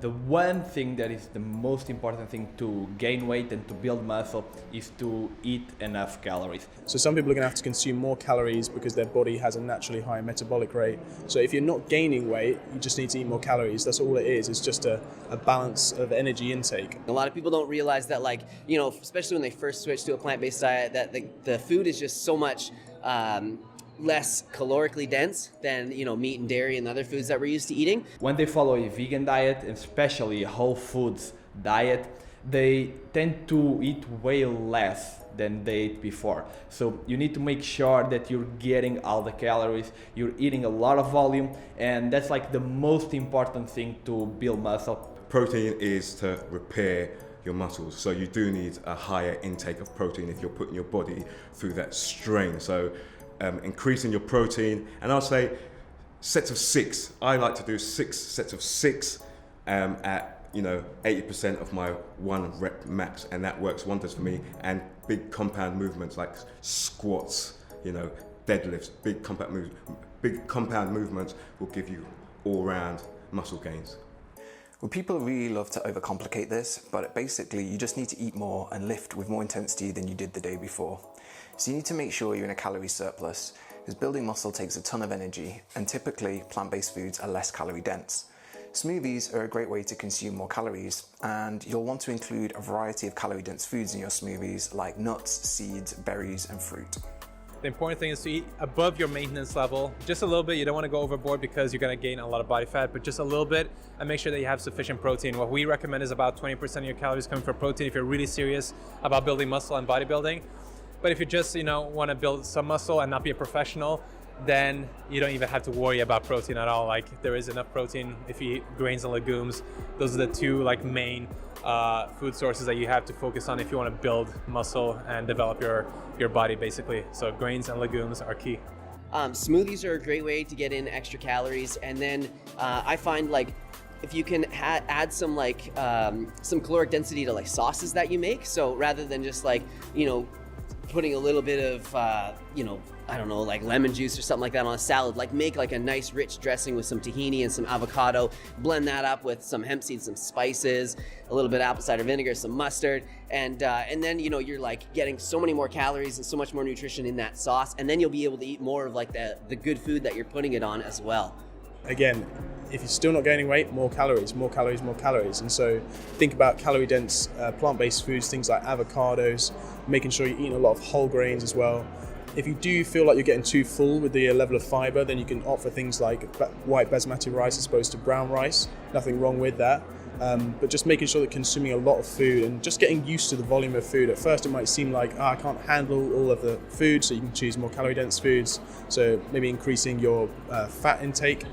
the one thing that is the most important thing to gain weight and to build muscle is to eat enough calories. So some people are going to have to consume more calories because their body has a naturally high metabolic rate. So if you're not gaining weight, you just need to eat more calories. That's all it is. It's just a balance of energy intake. A lot of people don't realize that, like, you know, especially when they first switch to a plant-based diet, that the food is just so much less calorically dense than, you know, meat and dairy and other foods that we're used to eating. When they follow a vegan diet, especially a whole foods diet, they tend to eat way less than they ate before. So you need to make sure that you're getting all the calories, you're eating a lot of volume, and that's like the most important thing to build muscle. Protein is to repair your muscles, so you do need a higher intake of protein if you're putting your body through that strain. So increasing your protein, and I'll say sets of 6. I like to do 6 sets of 6 at 80% of my 1 rep max, and that works wonders for me. And big compound movements like squats, deadlifts, big compound movements will give you all-round muscle gains. Well, people really love to overcomplicate this, but basically you just need to eat more and lift with more intensity than you did the day before. So you need to make sure you're in a calorie surplus, because building muscle takes a ton of energy, and typically plant-based foods are less calorie dense. Smoothies are a great way to consume more calories, and you'll want to include a variety of calorie dense foods in your smoothies like nuts, seeds, berries, and fruit. The important thing is to eat above your maintenance level, just a little bit. You don't want to go overboard because you're going to gain a lot of body fat, but just a little bit, and make sure that you have sufficient protein. What we recommend is about 20% of your calories coming from protein if you're really serious about building muscle and bodybuilding. But if you just want to build some muscle and not be a professional, then you don't even have to worry about protein at all. Like, there is enough protein if you eat grains and legumes. Those are the two main food sources that you have to focus on if you want to build muscle and develop your body, basically. So grains and legumes are key. Smoothies are a great way to get in extra calories, and then I find if you can add some caloric density to sauces that you make. So rather than just putting a little bit of I don't know, lemon juice or something like that on a salad, make a nice rich dressing with some tahini and some avocado, blend that up with some hemp seeds, some spices, a little bit of apple cider vinegar, some mustard, and then you're getting so many more calories and so much more nutrition in that sauce, and then you'll be able to eat more of the good food that you're putting it on as well. Again, if you're still not gaining weight, more calories, more calories, more calories. And so think about calorie dense plant-based foods, things like avocados, making sure you're eating a lot of whole grains as well. If you do feel like you're getting too full with the level of fiber, then you can opt for things like white basmati rice as opposed to brown rice. Nothing wrong with that. But just making sure that consuming a lot of food and just getting used to the volume of food. At first it might seem like, I can't handle all of the food, so you can choose more calorie dense foods. So maybe increasing your fat intake,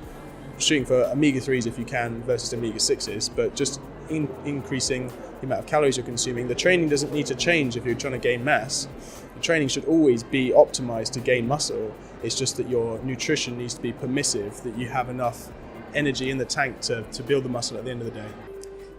shooting for omega-3s if you can versus omega-6s, but just increasing the amount of calories you're consuming. The training doesn't need to change if you're trying to gain mass. The training should always be optimized to gain muscle. It's just that your nutrition needs to be permissive, that you have enough energy in the tank to build the muscle at the end of the day.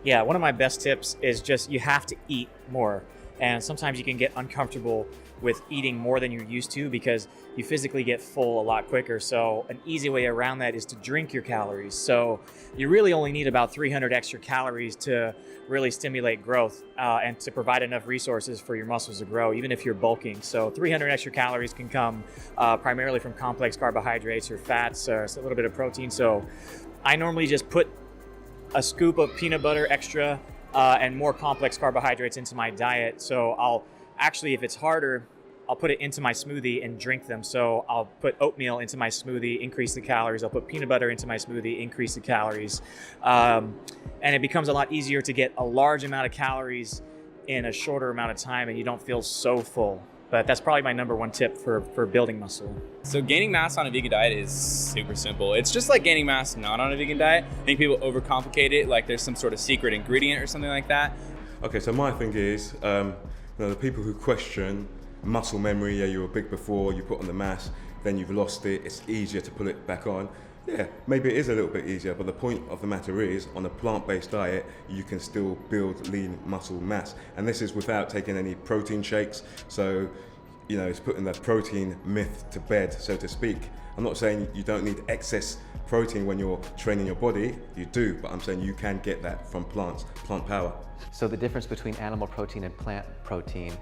Yeah, one of my best tips is just you have to eat more. And sometimes you can get uncomfortable with eating more than you're used to because you physically get full a lot quicker. So an easy way around that is to drink your calories. So you really only need about 300 extra calories to really stimulate growth and to provide enough resources for your muscles to grow, even if you're bulking. So 300 extra calories can come primarily from complex carbohydrates or fats, or a little bit of protein. So I normally just put a scoop of peanut butter extra and more complex carbohydrates into my diet. So I'll actually, if it's harder, I'll put it into my smoothie and drink them. So I'll put oatmeal into my smoothie, increase the calories. I'll put peanut butter into my smoothie, increase the calories. And it becomes a lot easier to get a large amount of calories in a shorter amount of time, and you don't feel so full. But that's probably my number one tip for building muscle. So gaining mass on a vegan diet is super simple. It's just like gaining mass not on a vegan diet. I think people overcomplicate it, like there's some sort of secret ingredient or something like that. Okay, so my thing is, the people who question muscle memory, you were big before, you put on the mass, then you've lost it, it's easier to pull it back on. Yeah, maybe it is a little bit easier, but the point of the matter is, on a plant-based diet, you can still build lean muscle mass. And this is without taking any protein shakes. So you know, it's putting the protein myth to bed, so to speak. I'm not saying you don't need excess protein when you're training your body, you do, but I'm saying you can get that from plants, plant power. So the difference between animal protein and plant protein,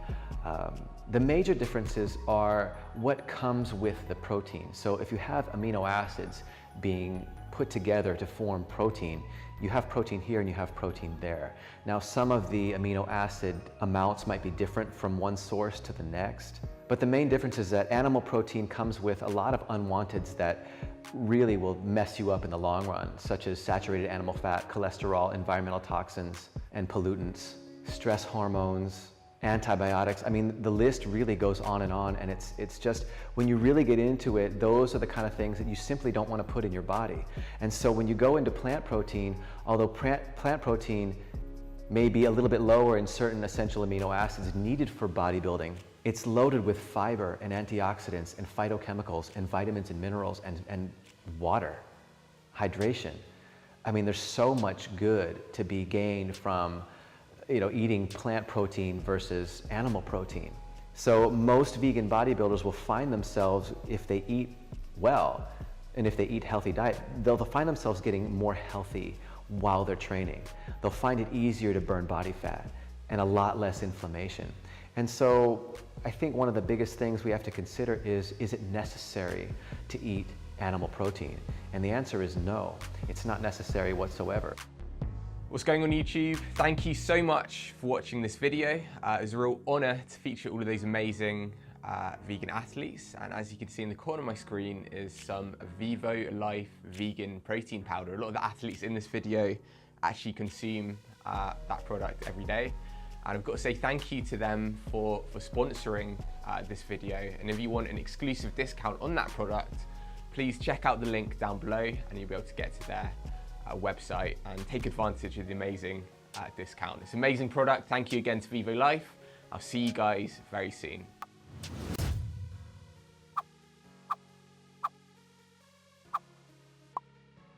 the major differences are what comes with the protein. So if you have amino acids being put together to form protein, you have protein here and you have protein there. Now some of the amino acid amounts might be different from one source to the next, but the main difference is that animal protein comes with a lot of unwanteds that really will mess you up in the long run, such as saturated animal fat, cholesterol, environmental toxins and pollutants, stress hormones, antibiotics. I mean, the list really goes on, and it's just, when you really get into it, those are the kind of things that you simply don't want to put in your body. And so when you go into plant protein, although plant protein may be a little bit lower in certain essential amino acids needed for bodybuilding, it's loaded with fiber and antioxidants and phytochemicals and vitamins and minerals and water, hydration. I mean, there's so much good to be gained from, you know, eating plant protein versus animal protein. So most vegan bodybuilders will find themselves, if they eat well and if they eat healthy diet, they'll find themselves getting more healthy while they're training. They'll find it easier to burn body fat and a lot less inflammation. And so I think one of the biggest things we have to consider is it necessary to eat animal protein? And the answer is no, it's not necessary whatsoever. What's going on YouTube? Thank you so much for watching this video. It was a real honor to feature all of those amazing vegan athletes. And as you can see in the corner of my screen is some Vivo Life vegan protein powder. A lot of the athletes in this video actually consume that product every day. And I've got to say thank you to them for sponsoring this video. And if you want an exclusive discount on that product, please check out the link down below and you'll be able to get to their website and take advantage of the amazing discount. It's an amazing product. Thank you again to Vivo Life. I'll see you guys very soon.